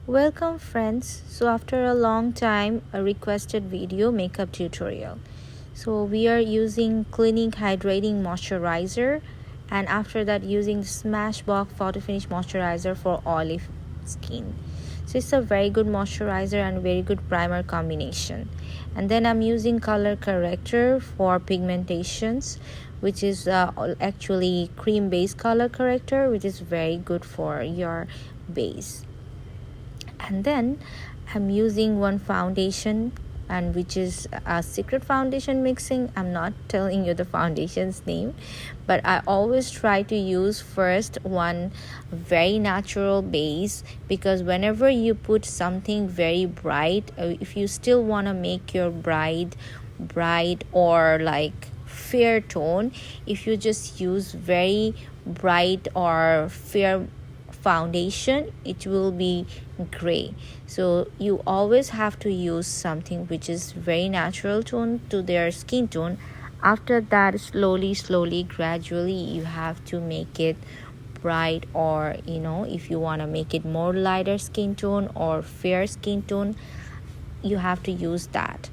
Welcome friends. So after a long time, a requested video makeup tutorial. So we are using cleaning hydrating moisturizer, and after that using the Smashbox photo finish moisturizer for oily skin. So it's a very good moisturizer and very good primer combination. And then I'm using color corrector for pigmentations, which is actually cream based color corrector, which is very good for your base. And then I'm using one foundation, and which is a secret foundation mixing. I'm not telling you the foundation's name, but I always try to use first one very natural base, because whenever you put something very bright, if you still want to make your bright or like fair tone, if you just use very bright or fair foundation, it will be gray. So you always have to use something which is very natural tone to their skin tone. After that, slowly gradually you have to make it bright, or if you want to make it more lighter skin tone or fair skin tone, you have to use that.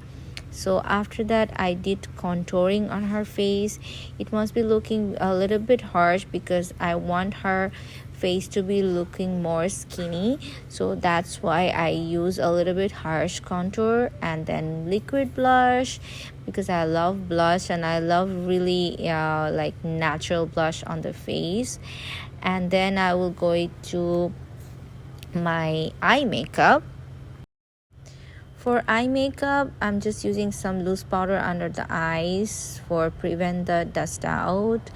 So after that, I did contouring on her face. It must be looking a little bit harsh because I want her face to be looking more skinny, so that's why I use a little bit harsh contour and then liquid blush, because I love blush and I love really like natural blush on the face. And then I will go to my eye makeup. For eye makeup, I'm just using some loose powder under the eyes for prevent the dust out.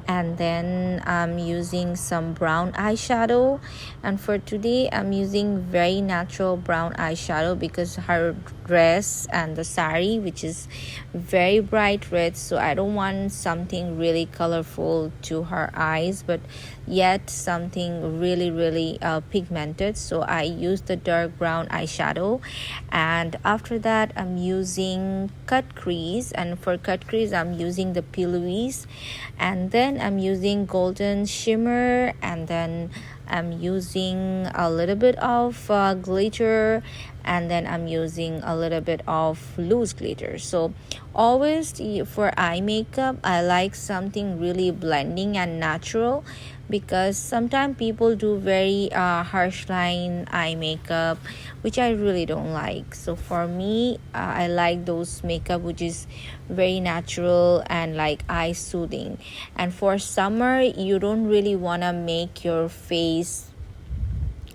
And then I'm using some brown eyeshadow. And for today, I'm using very natural brown eyeshadow because her dress and the sari, which is very bright red, so I don't want something really colorful to her eyes, but yet something really pigmented. So I use the dark brown eyeshadow, and after that I'm using cut crease, and for cut crease I'm using the pillowies, and then I'm using golden shimmer, and then I'm using a little bit of glitter, and then I'm using a little bit of loose glitter. So always for eye makeup, I like something really blending and natural, because sometimes people do very harsh line eye makeup, which I really don't like. So for me, I like those makeup which is very natural and like eye soothing. And for summer, you don't really want to make your face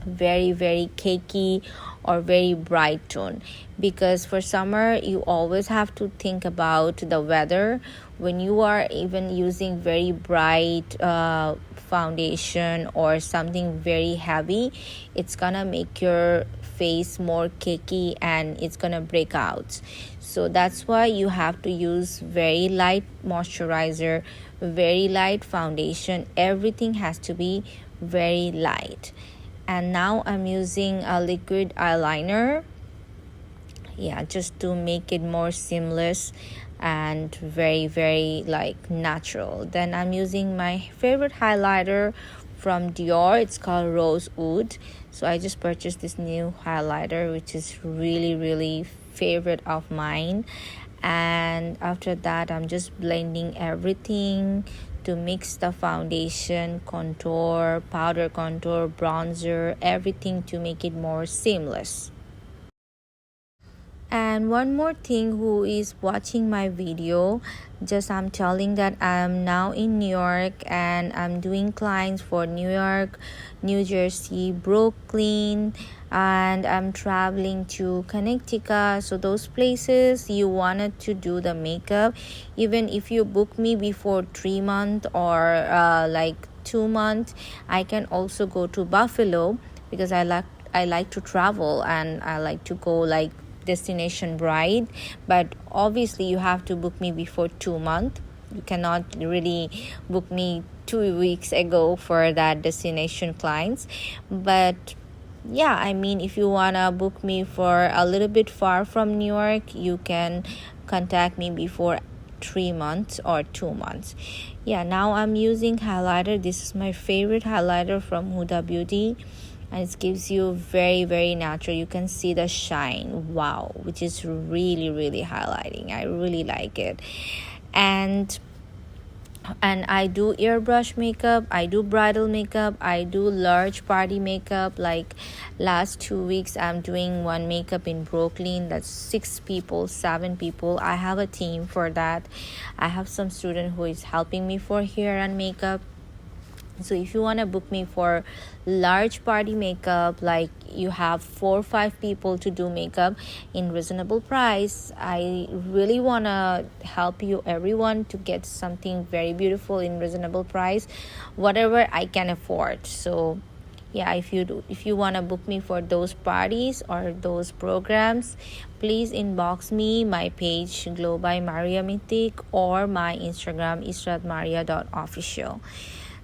very cakey or very bright tone, because for summer you always have to think about the weather. When you are even using very bright foundation or something very heavy, it's gonna make your face more cakey and it's gonna break out. So that's why you have to use very light moisturizer, very light foundation. Everything has to be very light. And now I'm using a liquid eyeliner, just to make it more seamless and very like natural. Then I'm using my favorite highlighter from Dior. It's called Rosewood. So I just purchased this new highlighter, which is really favorite of mine. And after that, I'm just blending everything to mix the foundation, contour, powder contour, bronzer, everything to make it more seamless. And one more thing, who is watching my video, just I'm telling that I'm now in New York and I'm doing clients for New York, New Jersey, Brooklyn, and I'm traveling to Connecticut. So those places you wanted to do the makeup, even if you book me before 3 months or like 2 months, I can also go to Buffalo, because I like to travel and I like to go like destination bride. But obviously you have to book me before 2 months. You cannot really book me 2 weeks ago for that destination clients. But I mean, if you wanna book me for a little bit far from New York, you can contact me before 3 months or 2 months. Now I'm using highlighter. This is my favorite highlighter from Huda Beauty. and it gives you very natural. You can see the shine, wow, which is really highlighting. I really like it. And I do airbrush makeup, I do bridal makeup, I do large party makeup. Like last 2 weeks I'm doing one makeup in Brooklyn, that's 6 people, 7 people. I have a team for that. I have some student who is helping me for hair and makeup. So if you want to book me for large party makeup, like you have 4 or 5 people to do makeup in reasonable price, I really want to help you everyone to get something very beautiful in reasonable price, whatever I can afford. So yeah, if you want to book me for those parties or those programs, please inbox me my page Glow by Maria Mythic or my Instagram Isratmaria.official.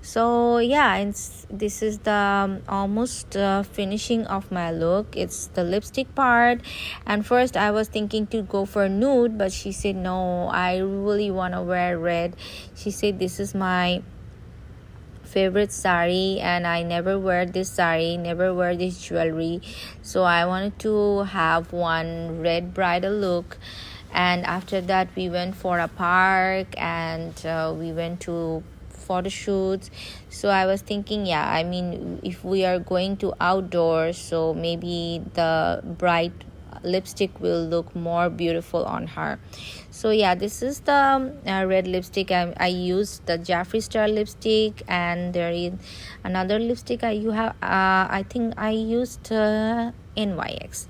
So yeah, this is the almost finishing of my look. It's the lipstick part, and first I was thinking to go for nude, but she said no, I really want to wear red. She said this is my favorite sari and I never wear this sari, never wear this jewelry, so I wanted to have one red bridal look. And after that we went for a park, and we went to photo shoots. So I was thinking, yeah, I mean, if we are going to outdoors, so maybe the bright lipstick will look more beautiful on her. So yeah, this is the red lipstick. I used the Jeffree Star lipstick, and there is another lipstick I think I used NYX.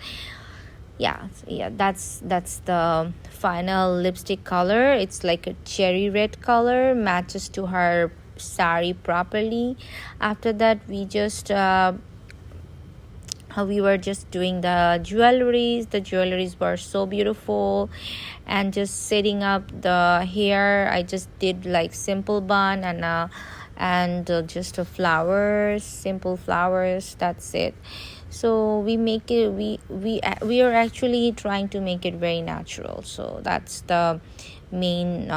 Yeah, that's the final lipstick color. It's like a cherry red color, matches to her sari properly. After that we were just doing the jewelries. The jewelries were so beautiful, and just setting up the hair, I just did like simple bun and just flowers, simple flowers, that's it. So we make it, we are actually trying to make it very natural. So that's the main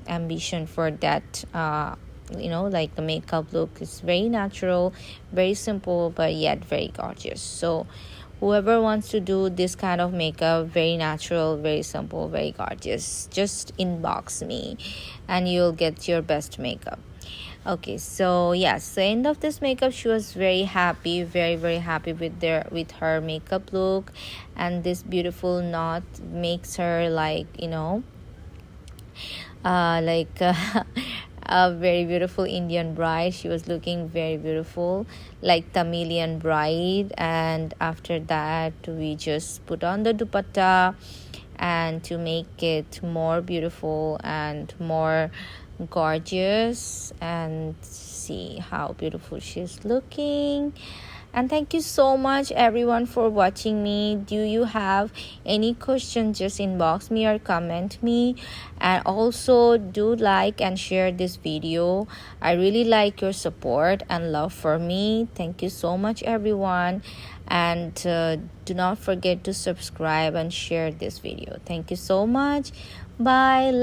ambition for that. Like the makeup look is very natural, very simple, but yet very gorgeous. So whoever wants to do this kind of makeup, very natural, very simple, very gorgeous, just inbox me and you'll get your best makeup. Okay, so yes, the end of this makeup, she was very happy, very happy with her makeup look. And this beautiful knot makes her like a very beautiful Indian bride. She was looking very beautiful, like Tamilian bride. And after that we just put on the dupatta, and to make it more beautiful and more gorgeous. And see how beautiful she's looking. And thank you so much everyone for watching me. Do you have any questions, just inbox me or comment me. And also do like and share this video. I really like your support and love for me. Thank you so much everyone. And do not forget to subscribe and share this video. Thank you so much. Bye.